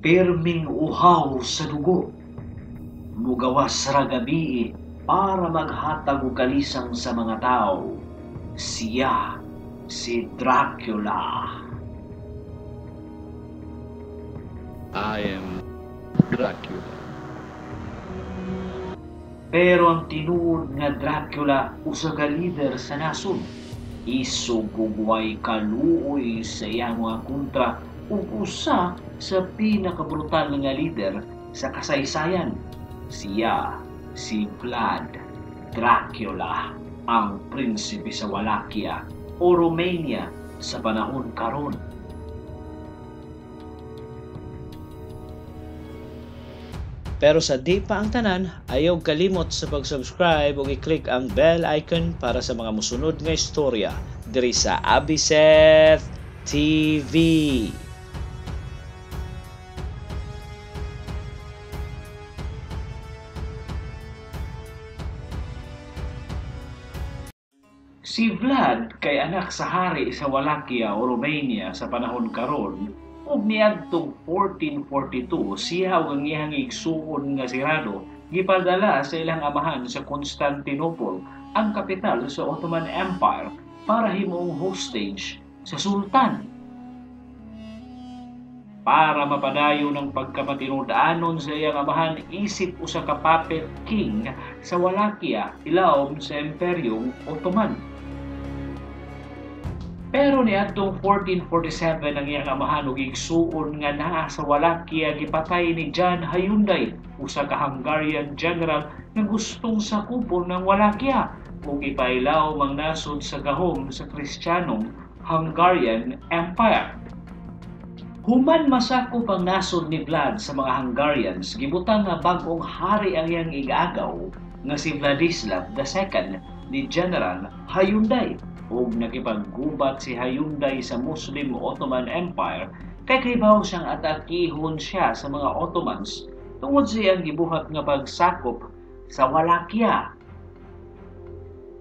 Pirming uhaw sa dugo, mugawas ra gabi para maghatag og kalisang sa mga tao. Siya si Dracula. I am Dracula. Pero ang tinuod nga Dracula usa ka leader sa nasod. Isugugway kaluoy sa iyang mga kontra ug usa sa pinakabrutal nga leader sa kasaysayan. Siya si Vlad Dracula, ang prinsipe sa Wallachia o Romania sa panahon karon. Pero sa di pa ang tanan, ayaw kalimot sa pag-subscribe o i-click ang bell icon para sa mga musunod nga istorya diri sa Abiseth TV. Si Vlad kay anak sa hari sa Wallachia o Romania sa panahon karon. Ug niadtong 1442 siya ug ang iyang igsuon nga si Rado gipadala sa ilang amahan sa Constantinople, ang kapital sa Ottoman Empire, para himong hostage sa sultan. Para mapadayon ng pagkapatinud-anon sa iyang amahan, isip usa ka puppet king sa Wallachia ilawom sa Imperyong Ottoman. Pero niadtong 1447 ang iyang amahan ug igsuon nga naa sa Wallachia gipatay ni Jan Hyundai, usa ka Hungarian general nga gustong sakupon ng Wallachia ug ipailaw ang nasod sa gahom sa Kristiyanong Hungarian Empire. Human masakop ang nasod ni Vlad sa mga Hungarians, gibutang nga bag-ong hari ang iyang igagaw nga si Vladislav II ni General Hyundai. Ug nakipaggubat si Hyundai sa Muslim Ottoman Empire kay kaybaw siyang atakihon siya sa mga Ottomans tungod sa iyang gibuhat nga pagsakop sa Wallachia.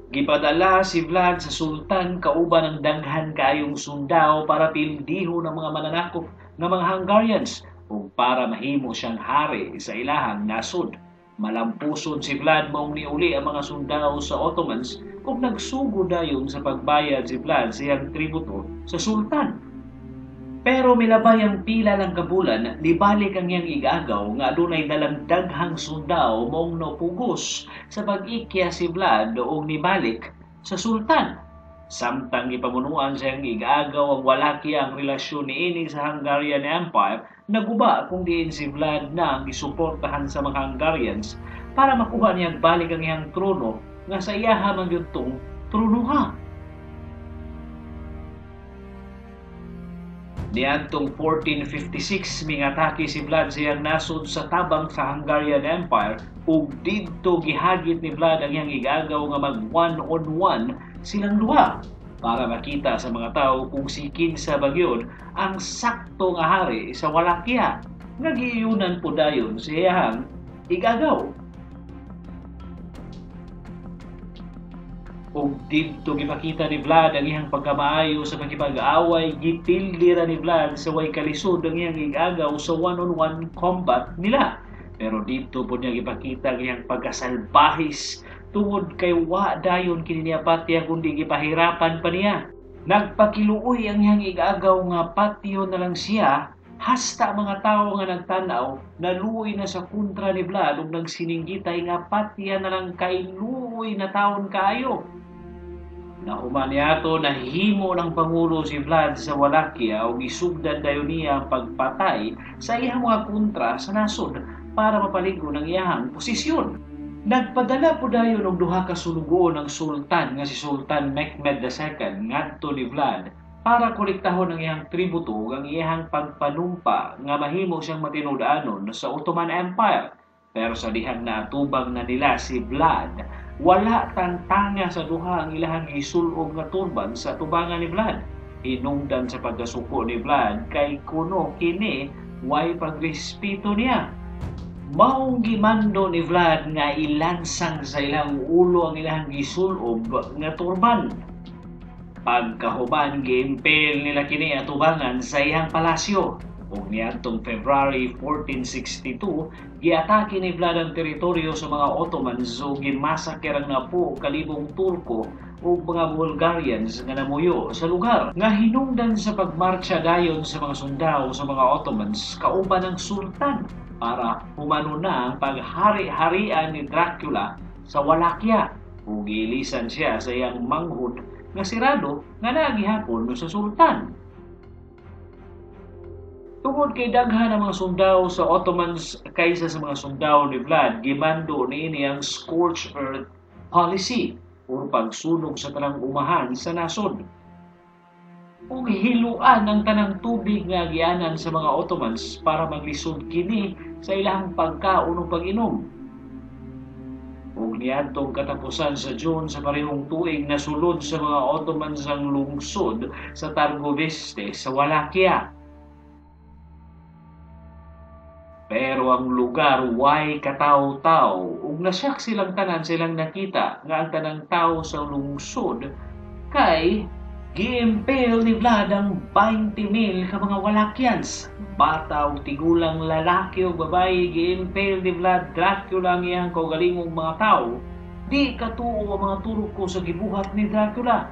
Gipadala si Vlad sa sultan kauban ng daghan kaayong sundao para pildihon ang mga mananakop ng mga Hungarians ug para mahimo siyang hari sa ilahang nasod. Malampusod si Vlad maong niuli ang mga sundao sa Ottomans ug nagsugod dayon sa pagbayad si Vlad sa iyang tributo sa sultan. Pero milabay ang pila lang kabulan, libalik ang iyang igagaw nga adunay dalang daghang sundao maong napugos sa pag-ikya si Vlad o nibalik sa sultan. Samtang ipamunuan sa iyang igagaw ang Wallachia ang relasyon niini sa Hungarian Empire, naguba kung diin si Vlad na ang gisuportahan sa mga Hungarians para makuha niyang balik ang iyang trono nga sa iyaha man yutong tronuha. Niadtong 1456 mingatake si Vlad sa iyang nasod sa tabang sa Hungarian Empire ug didto gihagit ni Vlad ang iyang igagaw nga mag one-on-one silang duha para makita sa mga tao kung si kinsa bagyon ang sakto nga hari sa Wallachia nga giiyunan po dayon sa iyang igagaw. Ug didto gipakita ni Vlad ang iyang pagkamaayo sa pagkipag-away, gipildi ra ni Vlad sa way kalisod ang iyang igagaw sa one-on-one combat nila. Pero dito po niya gipakita ang iyang pagkasalbahis tungod kay wa dayon kini niya patya kundi gipahirapan pa niya. Nagpakiluoy ang iyang igagaw nga patyo na lang siya, hasta mga tao nga nagtanaw naluoy na sa kontra ni Vlad ug nagsininggitay nga patya na lang kay luoy na taon kaayo. Nahuman niyato nahimo ng pangulo si Vlad sa Wallachia ug isugdan dayon niya ang pagpatay sa iyang mga kontra sa nasod para mapaligo ng iyang posisyon. Nagpadala po dayon og duha ka sulugoon ng sultan nga si Sultan Mehmed II ngadto ni Vlad para kolektahon ang iyang tributo ug ang iyang pagpanumpa nga mahimo siyang matinud-anon sa Ottoman Empire. Pero sa dihang naatubang na nila si Vlad, wala tantanga sa duha ang ilahang gisul-og nga turban sa tubangan ni Vlad. Hinungdan sa pagkasuko ni Vlad kay kuno kini way pagrespeto niya. Maong gimando ni Vlad nga ilansang sa ilang ulo ang ilahang gisul-og nga turban. Pagkahuman giimpel nila kini atubangan sa iyang palasyo. ug niadtong February 1462 giatake ni Vlad ang teritoryo sa mga Ottomans ug ginmasakir ang 10,000 Turko ug mga Bulgarians nga namuyo sa lugar. Nga hinungdan sa pagmarcha dayon sa mga sundao sa mga Ottomans kauban ng sultan para humano na ang paghari-harian ni Dracula sa Wallachia ug giilisan siya sa iyang manghud nga si Rado nga nagihapon sa sultan. Tungod kay daghan ang mga sundao sa Ottomans kaysa sa mga sundao ni Vlad, gimando niini ang scorched earth policy o pagsunog sa tanang umahan sa nasod. Ug hiluan ang tanang tubig nga gianan sa mga Ottomans para maglisod kini sa ilang pagkaon ug pag-inom. Ug niadtong katapusan sa June sa parehong tuig nasulod sa mga Ottomans ang lungsod sa Targoviste sa Wallachia. Pero ang lugar way kataw-taw ug nasyak silang tanan silang nakita nga ang tanang tao sa lungsod kay gi-impale ni Vlad ang 20,000 ka mga Wallachians. Bata ug tigulang lalaki ug babae gi-impale ni Vlad Dracula ang iyang kaugalingong mga tao. Di katuo ang mga Turko sa gibuhat ni Dracula.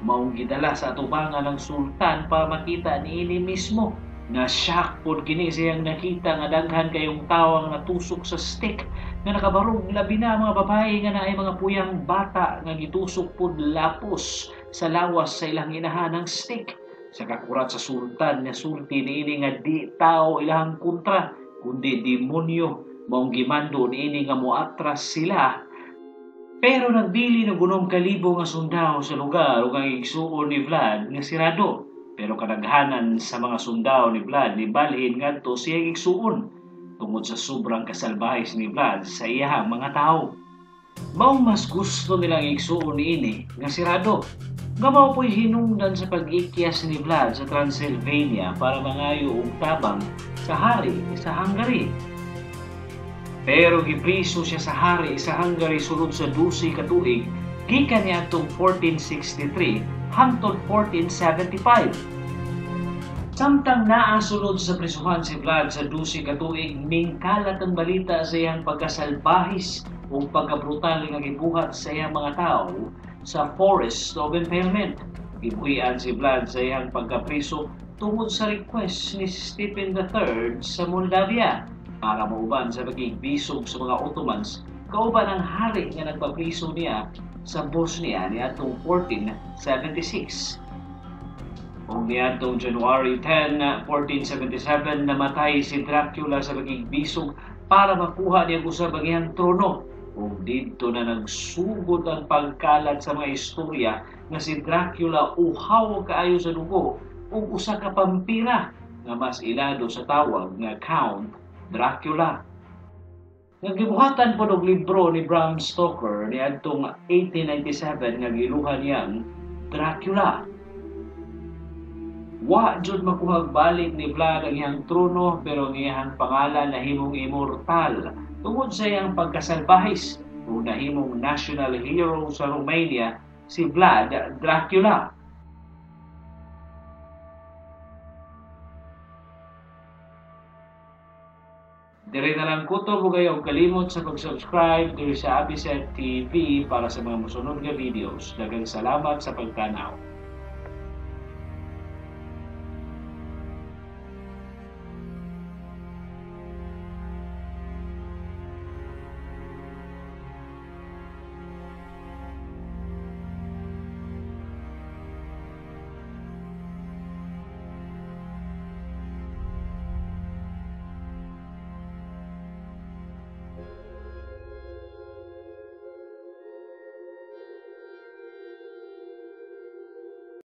Maong gidala sa atubangan ng sultan para makita niini mismo. Na-shock pod kini siyang nakita nga daghan kayong tao ang natusok sa stick nga nakabarog labi na mga babae nga naay mga puyang bata nga gitusok pod lapos sa lawas sa ilang inahan ng stick. Sa kakurat sa sultan nga sulti niini nga di tao ilang kontra kundi demonyo. Maong gimando niini nga moatras sila. Pero nagbili na gunong kalibo nga sundao sa lugar ug ang igsuon ni Vlad nga si Rado. Pero kadaghanan sa mga sundao ni Vlad ni balhin ngadto siyang igsuon tungod sa sobrang kasalbahis ni Vlad sa iyang mga tao. Maong mas gusto nilang igsuon niini nga si Rado. Nga mao po'y hinungdan sa pag-ikyas ni Vlad sa Transylvania para mangayo og tabang sa hari sa Hungary. Pero gipriso siya sa hari sa Hungary sulod sa 12 ka tuig gikan niadtong 1463 hangtod 1475. Samtang naasulod sa prisuhan si Vlad sa 12 ka tuig, mingkalat ang balita sa iyang pagkasalbahis o pagkabrutal nga gibuhat sa iyang mga tao sa Forest of Impalement. Gibuhian si Vlad sa iyang pagkapriso tungod sa request ni Stephen III sa Moldavia para mauban sa pagigbisog sa mga Ottomans kauban ang hari nga nagpapriso niya sa Bosnia niadtong 1476. Kung niadtong January 10, 1477 namatay si Dracula sa pagigbisog para makuha niya usab ang iyang trono. Ug didto na nagsugod ang pagkalat sa mga istorya nga si Dracula uhaw kaayo sa dugo ug usa ka pampira nga mas ilado sa tawag nga Count Dracula. Naggibuhatan po ng libro ni Bram Stoker niadtong 1897 nga giluhan niyang Dracula. Wa jud makuhag balik ni Vlad ang iyang trono pero ang iyang pangalan nahimong immortal tungod sa iyang pagkasalbahis ug nahimong national hero sa Romania si Vlad Dracula. Dire na lang kuto mo kayo kalimot sa pag-subscribe diri sa Abiset TV para sa mga musunod nga videos. Daghang salamat sa pagtanaw.